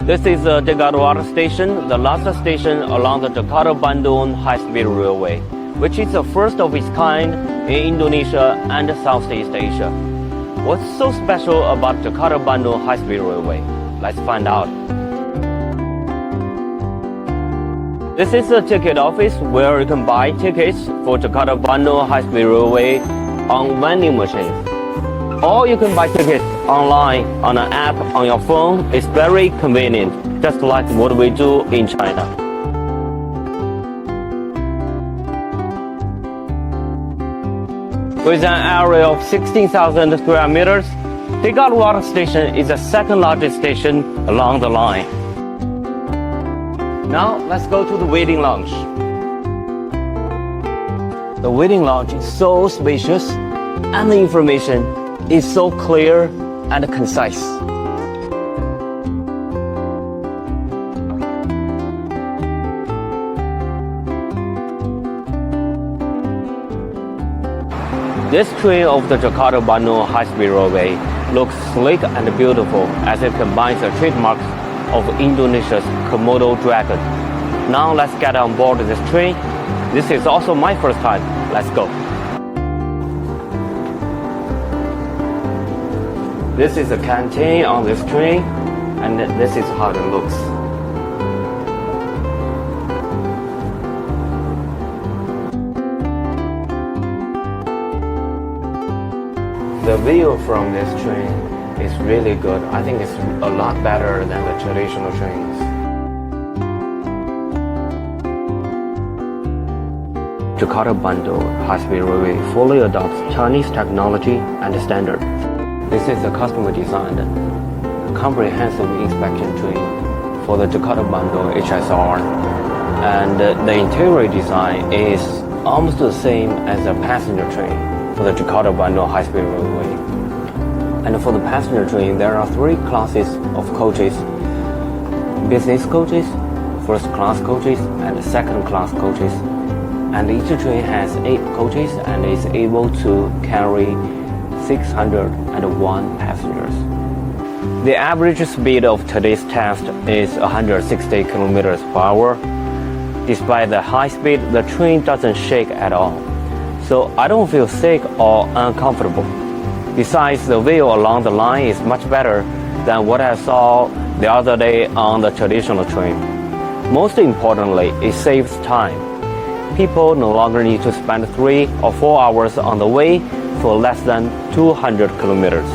This is the Jakarta station, the last station along the Jakartah-Bundong high-speed railway, which is the first of its kind in Indonesia and Southeast Asia. What's so special about Jakarta-Bundong high-speed railway? Let's find out. This is the ticket office where you can buy tickets for Jakarta-Bundong high-speed railway on vending machines. Or you can buy tickets online on an app on your phone. It's very convenient, just like what we do in China. With an area of 16,000 square meters, Jakarta station is the second largest station along the line. Now let's go to the waiting lounge. The waiting lounge is so spacious and the information is so clear and concise. This train of the Jakarta-Bundong high-speed railway looks sleek and beautiful as it combines the trademarks of Indonesia's Komodo dragon. Now let's get on board this train. This is also my first time. Let's go. This is a canteen on this train, and this is how it looks. The view from this train is really good. I think it's a lot better than the traditional trains. Jakarta-Bundong high-speed railway fully adopts Chinese technology and standards. This is a customer-designed, comprehensive inspection train for the Jakarta-Bundong HSR, and the interior design is almost the same as a passenger train for the Jakarta-Bundong high-speed railway. And for the passenger train, there are three classes of coaches: business coaches, first-class coaches, and second-class coaches. And each train has 8 coaches and is able to carry 601 passengers. The average speed of today's test is 160 kilometers per hour. Despite the high speed, the train doesn't shake at all. So I don't feel sick or uncomfortable. Besides, the view along the line is much better than what I saw the other day on the traditional train. Most importantly, it saves time. People no longer need to spend 3 or 4 hours on the way for less than 200 kilometers.